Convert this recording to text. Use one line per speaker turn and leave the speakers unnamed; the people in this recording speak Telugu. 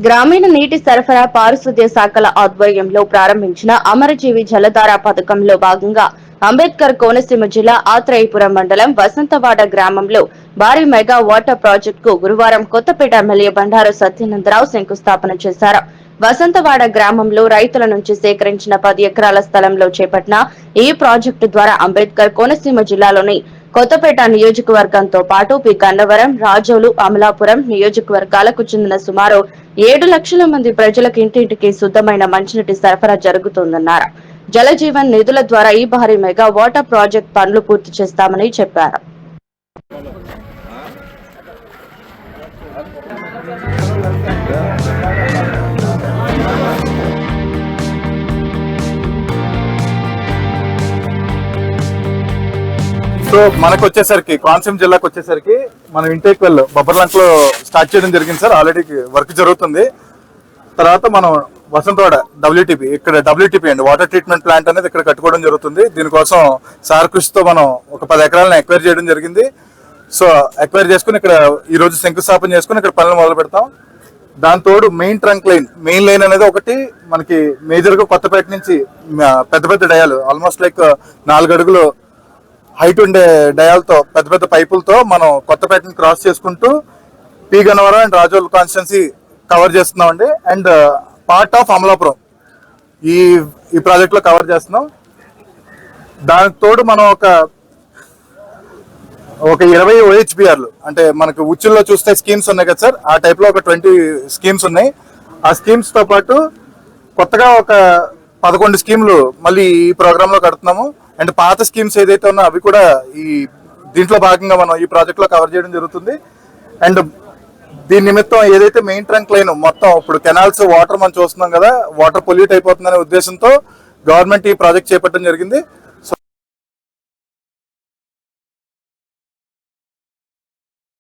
గ్రామీణ నీటి సరఫరా పారిశుద్ధ్య శాఖల ఆధ్వర్యంలో ప్రారంభించిన అమరజీవి జలధార పథకంలో భాగంగా అంబేద్కర్ కోనసీమ జిల్లా ఆత్రేయపురం మండలం వసంతవాడ గ్రామంలో భారీ మెగా వాటర్ ప్రాజెక్టుకు గురువారం కొత్తపేట ఎమ్మెల్యే బండారు సత్యానందరావు శంకుస్థాపన చేశారు. వసంతవాడ గ్రామంలో రైతుల నుంచి సేకరించిన 10 ఎకరాల స్థలంలో చేపట్టిన ఈ ప్రాజెక్టు ద్వారా అంబేద్కర్ కోనసీమ జిల్లాలోని కొత్తపేట నియోజకవర్గంతో పాటు పి గన్నవరం, రాజోలు, అమలాపురం నియోజకవర్గాలకు చెందిన సుమారు 7 లక్షల మంది ప్రజలకు ఇంటింటికి శుద్ధమైన మంచినీటి సరఫరా జరుగుతుందన్నారు. జలజీవన్ నిధుల ద్వారా ఈ భారీ మెగా వాటర్ ప్రాజెక్ట్ పనులు పూర్తి చేస్తామని చెప్పారు.
సో మనకు వచ్చేసరికి కోనసీమ జిల్లాకు వచ్చేసరికి మనం ఇంటేక్ వెల్ బొబ్బర్లంకలో స్టార్ట్ చేయడం జరిగింది సార్. ఆల్రెడీ వర్క్ జరుగుతుంది. తర్వాత మనం వసంతవాడ WTP ఇక్కడ WTP అండి వాటర్ ట్రీట్మెంట్ ప్లాంట్ అనేది ఇక్కడ కట్టుకోవడం జరుగుతుంది. దీనికోసం సార్ కృషితో మనం ఒక 10 ఎకరాలను ఎక్వైర్ చేయడం జరిగింది. సో ఎక్వైర్ చేసుకుని ఇక్కడ ఈ రోజు శంకుస్థాపన చేసుకుని ఇక్కడ పనులు మొదలు పెడతాం. దాంతోడు మెయిన్ ట్రంక్ లైన్ అనేది ఒకటి మనకి మేజర్ గా కొత్తపేట నుంచి పెద్ద పెద్ద డయాలు ఆల్మోస్ట్ లైక్ 4 అడుగులు హైట్ ఉండే డయాలతో పెద్ద పెద్ద పైపులతో మనం కొత్తపేటని క్రాస్ చేసుకుంటూ P Gannavaram and Razole constituency cover చేస్తున్నాం అండి. అండ్ పార్ట్ ఆఫ్ అమలాపురం ఈ ప్రాజెక్ట్ లో కవర్ చేస్తున్నాం. దానికి తోడు మనం ఒక 20 OHBRలు అంటే మనకు ఉచ్చుల్లో చూస్తే స్కీమ్స్ ఉన్నాయి కదా సార్, ఆ టైప్ లో ఒక 20 స్కీమ్స్ ఉన్నాయి. ఆ స్కీమ్స్ తో పాటు కొత్తగా ఒక 11 స్కీమ్లు మళ్ళీ ఈ ప్రోగ్రామ్ లో కడుతున్నాము. అండ్ పాత స్కీమ్స్ ఏదైతే ఉన్నా అవి కూడా దీంట్లో భాగంగా మనం ఈ ప్రాజెక్ట్ లో కవర్ చేయడం జరుగుతుంది. అండ్ దీని నిమిత్తం ఏదైతే మెయిన్ ట్రంక్ లైన్ మొత్తం ఇప్పుడు కెనాల్స్ వాటర్ మనం చూస్తున్నాం కదా, వాటర్ పొల్యూట్ అయిపోతుందనే ఉద్దేశంతో గవర్నమెంట్ ఈ ప్రాజెక్ట్ చేపట్టడం జరిగింది.